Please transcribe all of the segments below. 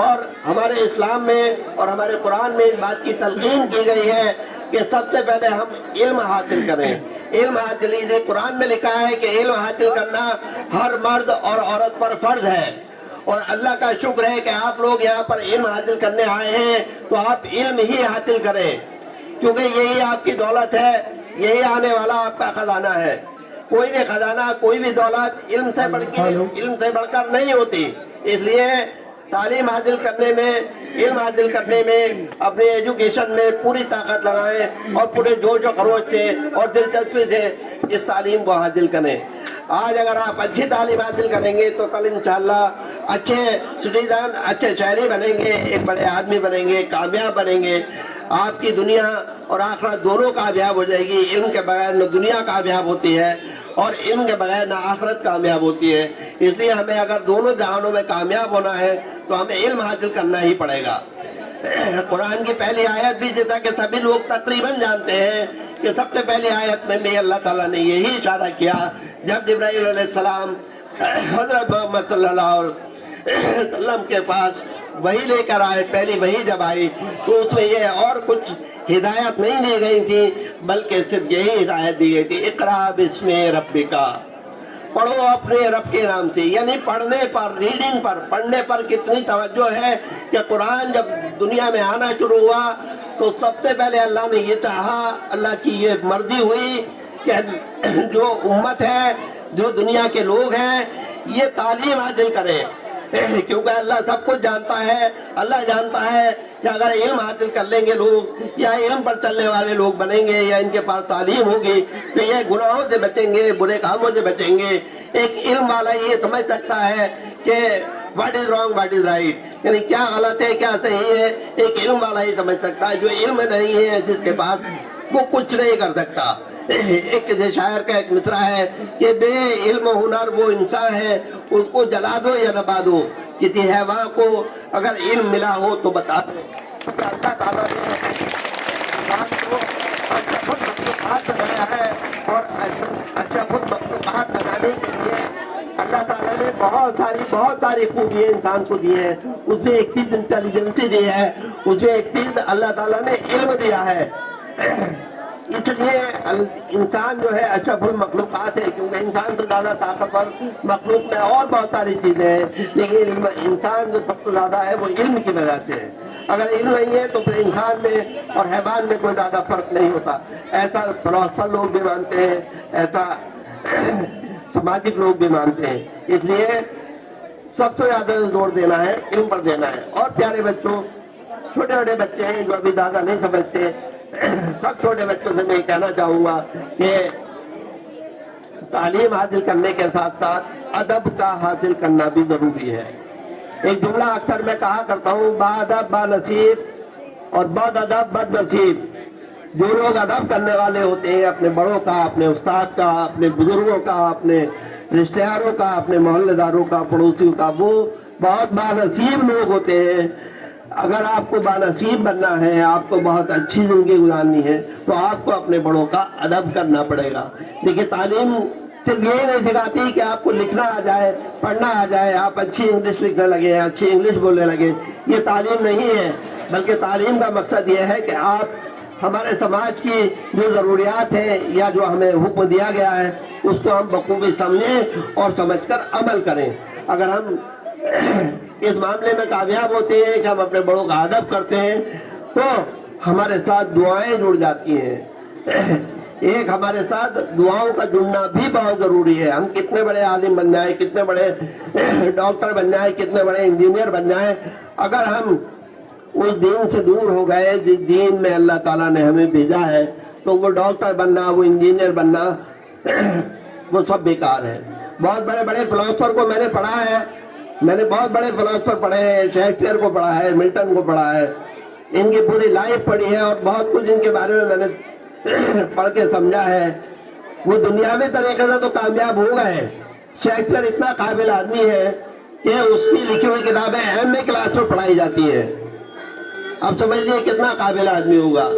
اور ہمارے اسلام میں اور ہمارے قرآن میں اس بات کی تلقین کی گئی ہے کہ سب سے پہلے ہم علم حاصل کریں. علم حاصل کیجیے. قرآن میں لکھا ہے کہ علم حاصل کرنا ہر مرد اور عورت پر فرض ہے. اور اللہ کا شکر ہے کہ آپ لوگ یہاں پر علم حاصل کرنے آئے ہیں تو آپ علم ہی حاصل کریں, کیونکہ یہی آپ کی دولت ہے, یہی آنے والا آپ کا خزانہ ہے. کوئی بھی خزانہ, کوئی بھی دولت علم سے بڑھ کر نہیں ہوتی. اس لیے تعلیم حاصل کرنے میں, علم حاصل کرنے میں, اپنے ایجوکیشن میں پوری طاقت لگائیں اور پورے جوش و خروش سے اور دلچسپی سے اس تعلیم کو حاصل کریں. آج اگر آپ اچھی تعلیم حاصل کریں گے تو کل انشاءاللہ اچھے سٹیزن, اچھے شہری بنیں گے, ایک بڑے آدمی بنیں گے, کامیاب بنیں گے. آپ کی دنیا اور آخرت دونوں کامیاب ہو جائے گی. علم کے بغیر نہ دنیا کامیاب ہوتی ہے اور علم کے بغیر نہ آخرت کامیاب ہوتی ہے. اس لیے ہمیں اگر دونوں جہانوں میں کامیاب ہونا ہے تو ہمیں علم حاصل کرنا ہی پڑے گا. قرآن کی پہلی آیت بھی جیسا کہ سبھی لوگ تقریباً جانتے ہیں کہ سب سے پہلی آیت میں بھی اللہ تعالیٰ نے یہی اشارہ کیا جب جبرائیل علیہ السلام حضرت محمد صلی اللہ علیہ وسلم کے پاس وحی لے کر آئے. پہلی وحی جب آئی تو اس میں یہ اور کچھ ہدایت نہیں دی گئی تھی بلکہ صرف یہی ہدایت دی گئی تھی, اقرا بسم ربک, پڑھو اپنے رب کے نام سے. یعنی پڑھنے پر, ریڈنگ پر, پڑھنے پر کتنی توجہ ہے کہ قرآن جب دنیا میں آنا شروع ہوا تو سب سے پہلے اللہ نے یہ چاہا, اللہ کی یہ مرضی ہوئی کہ جو امت ہے, جو دنیا کے لوگ ہیں, یہ تعلیم حاصل کریں, کیونکہ اللہ سب کچھ جانتا ہے. اللہ جانتا ہے کہ اگر علم حاصل کر لیں گے لوگ, یا علم پر چلنے والے لوگ بنیں گے, یا ان کے پاس تعلیم ہوگی تو یہ گناہوں سے بچیں گے, برے کاموں سے بچیں گے. ایک علم والا یہ سمجھ سکتا ہے کہ what is wrong, what is right, یعنی کیا غلط ہے کیا صحیح ہے. ایک علم والا ہی سمجھ سکتا ہے. جو علم نہیں ہے جس کے پاس, وہ کچھ نہیں کر سکتا. ایک کسی شاعر کا ایک مصرع ہے کہ بے علم ہنر وہ انسان ہے, اس کو جلا دو یا دبا دو, کسی حیوان کو اگر علم ملا ہو تو بتا دو. اللہ تعالیٰ نے انسان کو اچھا خود مخلوقات بنایا ہے, اور اچھا خود مخلوقات بنانے کے لیے اللہ تعالیٰ نے بہت ساری خوبیاں انسان کو دی ہیں. اس میں ایک چیز انٹیلیجنسی دی ہے, اس میں ایک چیز اللہ تعالیٰ نے علم دیا ہے. اس لیے انسان جو ہے اشرف المخلوقات ہے, کیونکہ انسان سے زیادہ طاقتور مخلوق میں اور بہت ساری چیزیں ہیں, لیکن انسان جو سب سے زیادہ ہے وہ علم کی وجہ سے ہے. اگر علم نہیں ہے تو پھر انسان میں اور حیوان میں کوئی زیادہ فرق نہیں ہوتا. ایسا فلاسفر لوگ بھی مانتے ہیں, ایسا سماجک لوگ بھی مانتے ہیں. اس لیے سب سے زیادہ زور دینا ہے, علم پر دینا ہے. اور پیارے بچوں, چھوٹے چھوٹے بچے ہیں جو ابھی زیادہ نہیں سمجھتے, سب چھوٹے بچوں سے میں کہنا چاہوں گا کہ تعلیم حاصل کرنے کے ساتھ ساتھ ادب کا حاصل کرنا بھی ضروری ہے. ایک جملہ اکثر میں کہا کرتا ہوں, با ادب با نصیب اور بد ادب بد نصیب. جو لوگ ادب کرنے والے ہوتے ہیں اپنے بڑوں کا, اپنے استاد کا, اپنے بزرگوں کا, اپنے رشتہ داروں کا, اپنے محلے داروں کا, پڑوسیوں کا, وہ بہت با نصیب لوگ ہوتے ہیں. اگر آپ کو بانصیب بننا ہے, آپ کو بہت اچھی زندگی گزارنی ہے, تو آپ کو اپنے بڑوں کا ادب کرنا پڑے گا. دیکھیے تعلیم صرف یہ نہیں سکھاتی کہ آپ کو لکھنا آ جائے, پڑھنا آ جائے, آپ اچھی انگلش لکھنے لگے, اچھی انگلش بولنے لگے. یہ تعلیم نہیں ہے, بلکہ تعلیم کا مقصد یہ ہے کہ آپ ہمارے سماج کی جو ضروریات ہیں یا جو ہمیں حکم دیا گیا ہے اس کو ہم بخوبی سمجھیں اور سمجھ کر عمل کریں. اگر ہم اس معاملے میں کامیاب ہوتے ہیں کہ ہم اپنے بڑوں کا ادب کرتے ہیں تو ہمارے ساتھ دعائیں جڑ جاتی ہیں. ایک ہمارے ساتھ دعاؤں کا جڑنا بھی بہت ضروری ہے. ہم کتنے بڑے عالم بن جائیں, کتنے بڑے ڈاکٹر بن جائیں, کتنے بڑے انجینئر بن جائیں, اگر ہم اس دین سے دور ہو گئے جس دین میں اللہ تعالیٰ نے ہمیں بھیجا ہے, تو وہ ڈاکٹر بننا, وہ انجینئر بننا, وہ سب بیکار ہے. بہت بڑے بڑے فلاسفر کو میں نے پڑھا ہے, میں نے بہت بڑے فلاسفر پڑھے ہیں, شیکسپیئر کو پڑھا ہے, ملٹن کو پڑھا ہے, ان کی پوری لائف پڑھی ہے اور بہت کچھ ان کے بارے میں نے پڑھ کے سمجھا ہے. وہ دنیاوی طریقے سے تو کامیاب ہو گئے. شیکسپیئر اتنا قابل آدمی ہے کہ اس کی لکھی ہوئی کتابیں ایم اے کلاس میں پڑھائی جاتی ہیں. اب سمجھ لیے کتنا قابل آدمی ہوگا.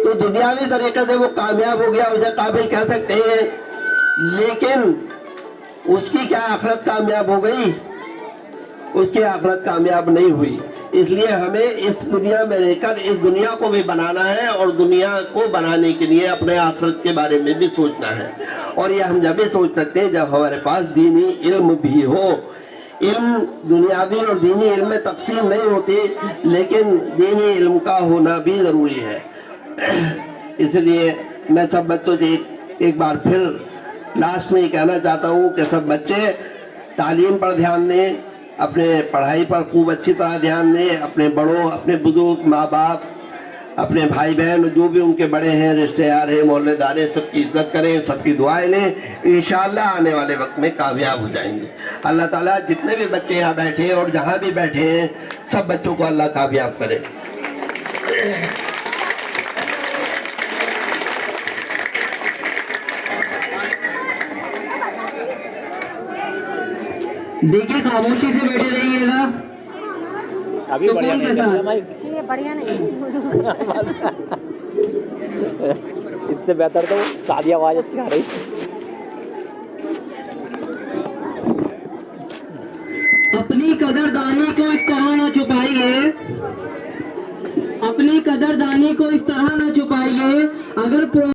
تو دنیاوی طریقے سے وہ کامیاب ہو گیا, اسے قابل کہہ سکتے ہیں, لیکن اس کی کیا آخرت کامیاب ہو گئی؟ اس کی آخرت کامیاب نہیں ہوئی. اس لیے ہمیں اس دنیا میں رہ کر اس دنیا کو بھی بنانا ہے اور دنیا کو بنانے کے لیے اپنے آخرت کے بارے میں بھی سوچنا ہے. اور یہ ہم جب بھی سوچ سکتے ہیں جب ہمارے پاس دینی علم بھی ہو. علم دنیاوی اور دینی علم میں تقسیم نہیں ہوتی لیکن دینی علم کا ہونا بھی ضروری ہے. اس لیے میں سب بچوں سے ایک بار پھر لاسٹ میں یہ کہنا چاہتا ہوں کہ سب بچے تعلیم پر دھیان دیں, اپنے پڑھائی پر خوب اچھی طرح دھیان دیں, اپنے بڑوں, اپنے بزرگ, ماں باپ, اپنے بھائی بہن جو بھی ان کے بڑے ہیں, رشتہ دار ہیں, محلے دار ہیں, سب کی عزت کریں, سب کی دعائیں لیں. انشاءاللہ آنے والے وقت میں کامیاب ہو جائیں گے. اللہ تعالیٰ جتنے بھی بچے یہاں بیٹھے ہیں اور جہاں بھی بیٹھے ہیں سب بچوں کو اللہ کامیاب کرے. دیکھیے خاموشی سے بیٹھے رہیے گا. ابھی بڑھیا نہیں چل رہا بھائی, یہ بڑھیا نہیں. اس سے بہتر تو سادی آواز اس کی آ رہی. اپنی قدردانی کو اس طرح نہ چھپائیے, اپنی قدردانی کو اس طرح نہ چھپائیے. اگر